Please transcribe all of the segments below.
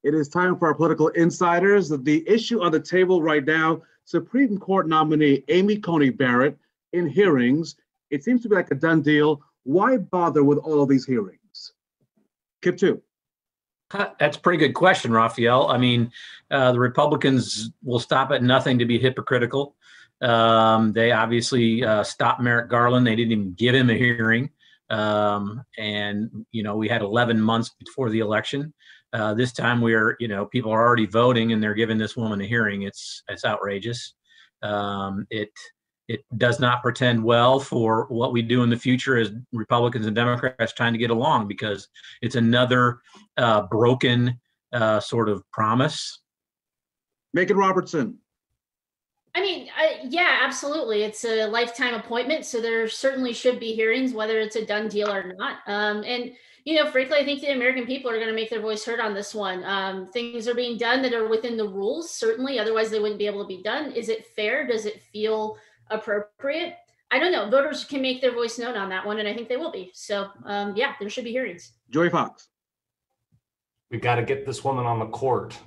It is time for our political insiders. The issue on the table right now, Supreme Court nominee Amy Coney Barrett in hearings. It seems to be like a done deal. Why bother with all of these hearings? Kip two. That's a pretty good question, Raphael. I mean, the Republicans will stop at nothing to be hypocritical. They obviously stopped Merrick Garland. They didn't even give him a hearing. We had 11 months before the election. This time people are already voting and they're giving this woman a hearing. It's outrageous. It does not portend well for what we do in the future as Republicans and Democrats trying to get along, because it's another broken sort of promise. Megan Robertson. I mean, yeah, absolutely. It's a lifetime appointment, so there certainly should be hearings, whether it's a done deal or not. Frankly, I think the American people are going to make their voice heard on this one. Things are being done that are within the rules, certainly. Otherwise, they wouldn't be able to be done. Is it fair? Does it feel appropriate? I don't know. Voters can make their voice known on that one, and I think they will be. So, there should be hearings. Joy Fox. We've got to get this woman on the court.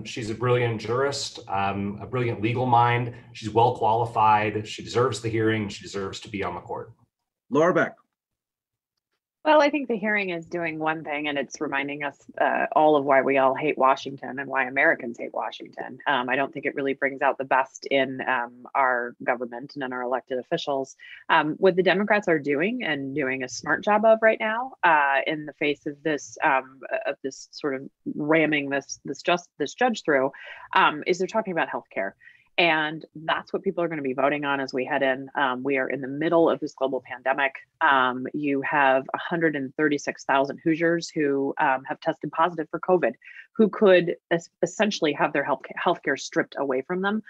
She's a brilliant jurist, a brilliant legal mind. She's well qualified. She deserves the hearing. She deserves to be on the court. Laura Beck. Well, I think the hearing is doing one thing, and it's reminding us all of why we all hate Washington and why Americans hate Washington. I don't think it really brings out the best in our government and in our elected officials. What the Democrats are doing, and doing a smart job of right now, in the face of this sort of ramming this judge through, is they're talking about healthcare. And that's what people are going to be voting on as we head in. We are in the middle of this global pandemic. You have 136,000 Hoosiers who have tested positive for COVID, who could essentially have their healthcare stripped away from them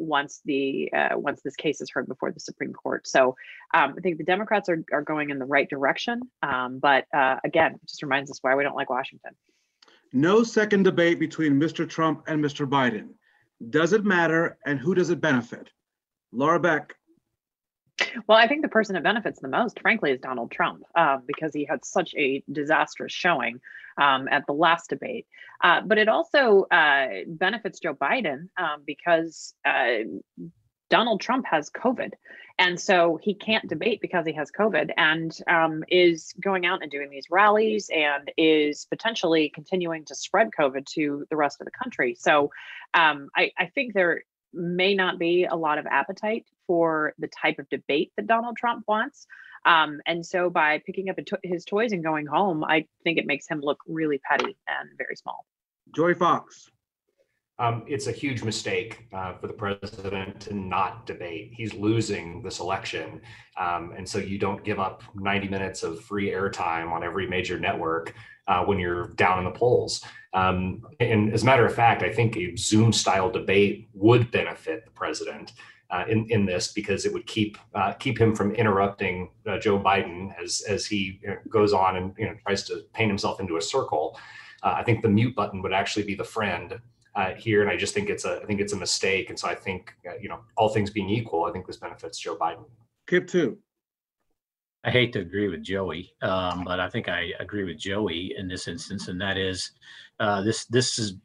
once this case is heard before the Supreme Court. So I think the Democrats are going in the right direction. But again, it just reminds us why we don't like Washington. No second debate between Mr. Trump and Mr. Biden. Does it matter, and who does it benefit? Laura Beck. Well, I think the person that benefits the most, frankly, is Donald Trump, because he had such a disastrous showing at the last debate. But it also benefits Joe Biden because Donald Trump has COVID. And so he can't debate because he has COVID, and is going out and doing these rallies and is potentially continuing to spread COVID to the rest of the country. So I think there may not be a lot of appetite for the type of debate that Donald Trump wants. And so by picking up his toys and going home, I think it makes him look really petty and very small. Joy Fox. It's a huge mistake for the president to not debate. He's losing this election. And so you don't give up 90 minutes of free airtime on every major network when you're down in the polls. And as a matter of fact, I think a Zoom style debate would benefit the president in this, because it would keep him from interrupting Joe Biden as he goes on and tries to paint himself into a circle. I think the mute button would actually be the friend here, and I just think it's a mistake. And so I think all things being equal, I think this benefits Joe Biden. Kip two. I hate to agree with Joey, but I think I agree with Joey in this instance, and that is this is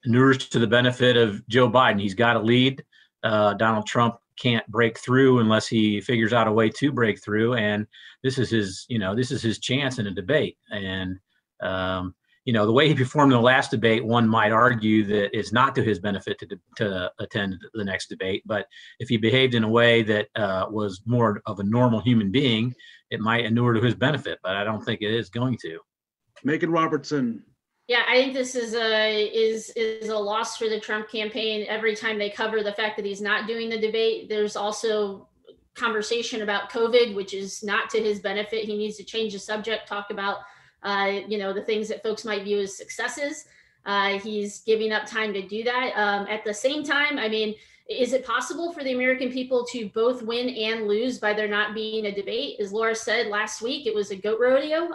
inures to the benefit of Joe Biden. He's got a lead. Donald Trump can't break through unless he figures out a way to break through, and this is his chance in a debate. And the way he performed in the last debate, one might argue that it's not to his benefit to attend the next debate. But if he behaved in a way that was more of a normal human being, it might inure to his benefit. But I don't think it is going to. Megan Robertson. Yeah, I think this is a loss for the Trump campaign. Every time they cover the fact that he's not doing the debate, there's also conversation about COVID, which is not to his benefit. He needs to change the subject, talk about the things that folks might view as successes. He's giving up time to do that. At the same time, I mean, is it possible for the American people to both win and lose by there not being a debate? As Laura said last week, it was a goat rodeo.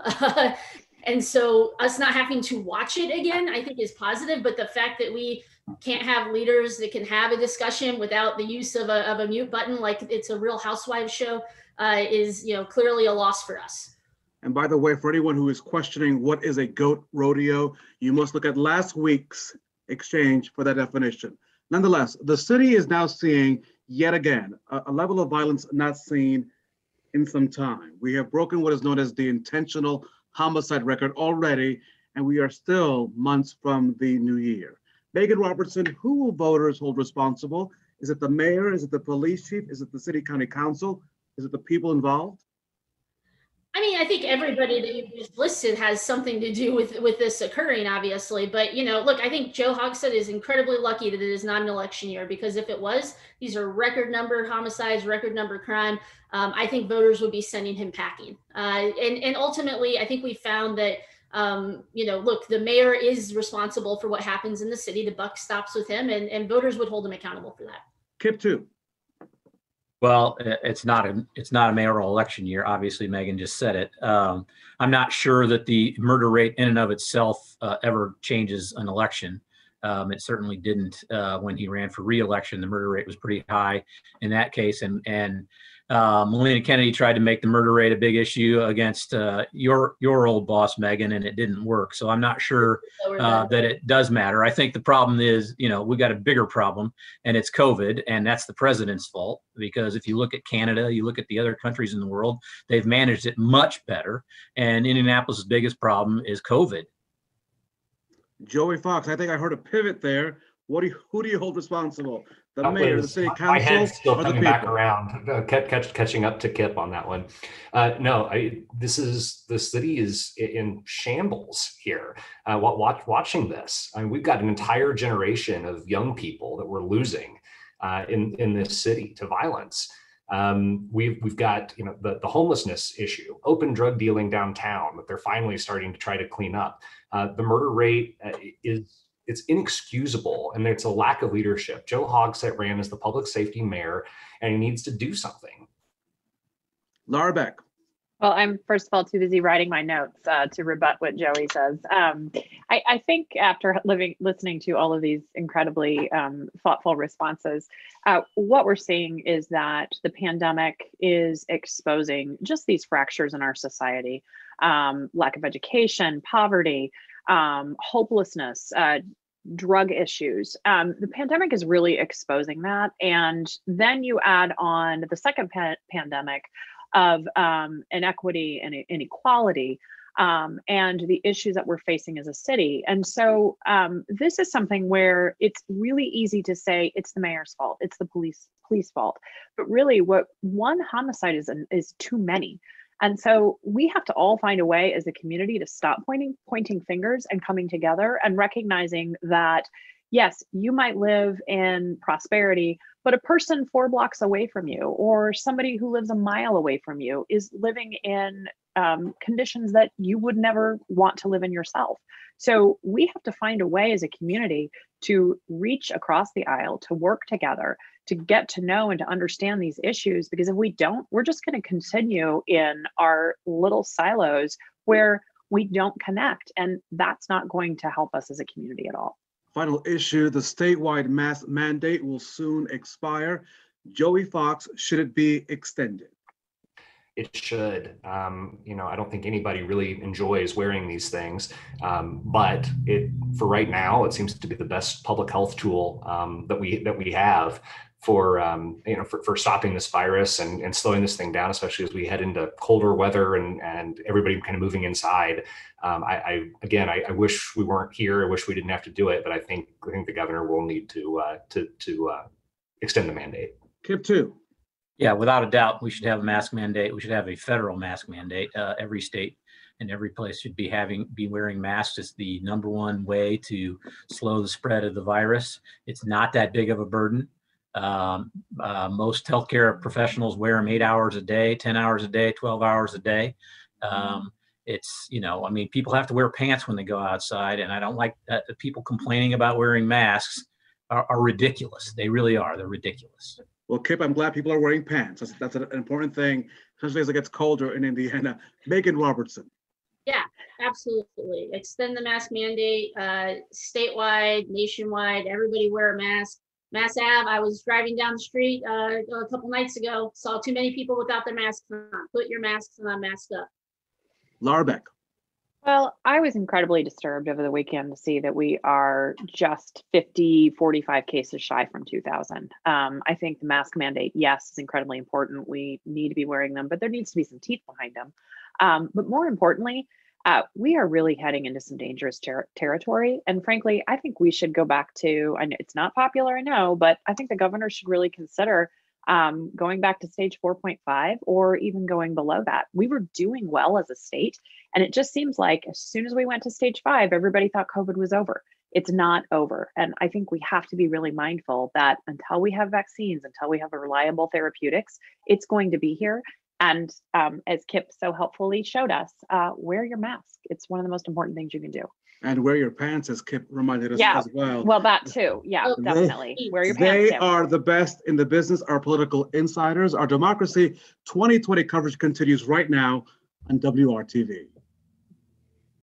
And so us not having to watch it again, I think is positive. But the fact that we can't have leaders that can have a discussion without the use of a mute button, like it's a Real Housewives show, is clearly a loss for us. And by the way, for anyone who is questioning what is a goat rodeo, you must look at last week's exchange for that definition. Nonetheless, the city is now seeing yet again a level of violence not seen in some time. We have broken what is known as the intentional homicide record already, and we are still months from the new year. Megan Robertson, who will voters hold responsible? Is it the mayor? Is it the police chief? Is it the city county council? Is it the people involved? I mean, I think everybody that you just listed has something to do with this occurring, obviously. But, you know, look, I think Joe Hogsett is incredibly lucky that it is not an election year, because if it was, these are record number homicides, record number crime. I think voters would be sending him packing. And ultimately, I think we found that, you know, look, the mayor is responsible for what happens in the city. The buck stops with him, and voters would hold him accountable for that. Kip two. Well, it's not a mayoral election year. Obviously, Megan just said it. I'm not sure that the murder rate in and of itself ever changes an election. It certainly didn't when he ran for re-election. The murder rate was pretty high in that case, and Melina Kennedy tried to make the murder rate a big issue against your old boss, Megan, and it didn't work. So I'm not sure that it does matter. I think the problem is, you know, we got a bigger problem, and it's COVID, and that's the president's fault. Because if you look at Canada, you look at the other countries in the world, they've managed it much better. And Indianapolis' biggest problem is COVID. Joey Fox, I think I heard a pivot there. Who do you hold responsible? The That mayor, the was- city my head's council, still or the coming back people? around, catching up to Kip on that one. No, the city is in shambles here. Watching this, I mean, we've got an entire generation of young people that we're losing in this city to violence. We've got, you know, the homelessness issue, open drug dealing downtown that they're finally starting to try to clean up. The murder rate it's inexcusable, and it's a lack of leadership. Joe Hogsett ran as the public safety mayor, and he needs to do something. Laura Beck. Well, I'm first of all too busy writing my notes to rebut what Joey says. I think after listening to all of these incredibly thoughtful responses, what we're seeing is that the pandemic is exposing just these fractures in our society, lack of education, poverty, hopelessness, drug issues. The pandemic is really exposing that. And then you add on the second pandemic of inequity and inequality, and the issues that we're facing as a city. And so this is something where it's really easy to say it's the mayor's fault, it's the police fault. But really, what one homicide is too many. And so we have to all find a way as a community to stop pointing fingers and coming together and recognizing that, yes, you might live in prosperity, but a person 4 blocks away from you, or somebody who lives a mile away from you, is living in conditions that you would never want to live in yourself. So we have to find a way as a community to reach across the aisle, to work together, to get to know and to understand these issues, because if we don't, we're just going to continue in our little silos where we don't connect, and that's not going to help us as a community at all. Final issue, the statewide mask mandate will soon expire. Joey Fox, should it be extended? It should. You know, I don't think anybody really enjoys wearing these things, but for right now, it seems to be the best public health tool that we have for for stopping this virus and slowing this thing down, especially as we head into colder weather and everybody kind of moving inside. I wish we weren't here. I wish we didn't have to do it, but I think the governor will need to extend the mandate. Kip two. Yeah, without a doubt, we should have a mask mandate. We should have a federal mask mandate. Every state and every place should be wearing masks. It's the number one way to slow the spread of the virus. It's not that big of a burden. Most healthcare professionals wear them 8 hours a day, 10 hours a day, 12 hours a day. It's, you know, I mean, people have to wear pants when they go outside, and I don't like that. The people complaining about wearing masks are ridiculous. They really are. They're ridiculous. Well, Kip, I'm glad people are wearing pants. That's an important thing, especially as it gets colder in Indiana. Megan Robertson. Yeah, absolutely. Extend the mask mandate, statewide, nationwide, everybody wear a mask. Mass Ave, I was driving down the street a couple nights ago, saw too many people without their masks on. Put your masks on, mask up. Laura Beck. Well, I was incredibly disturbed over the weekend to see that we are just 45 cases shy from 2,000. I think the mask mandate, yes, is incredibly important. We need to be wearing them, but there needs to be some teeth behind them. But more importantly, we are really heading into some dangerous territory. And frankly, I think we should go back to, and it's not popular, I know, but I think the governor should really consider going back to stage 4.5 or even going below that. We were doing well as a state. And it just seems like as soon as we went to stage 5, everybody thought COVID was over. It's not over. And I think we have to be really mindful that until we have vaccines, until we have a reliable therapeutics, it's going to be here. And as Kip so helpfully showed us, wear your mask. It's one of the most important things you can do. And wear your pants, as Kip reminded us as well. Well, that too. Yeah, definitely. Wear your pants. They are the best in the business, our political insiders. Our Democracy 2020 coverage continues right now on WRTV.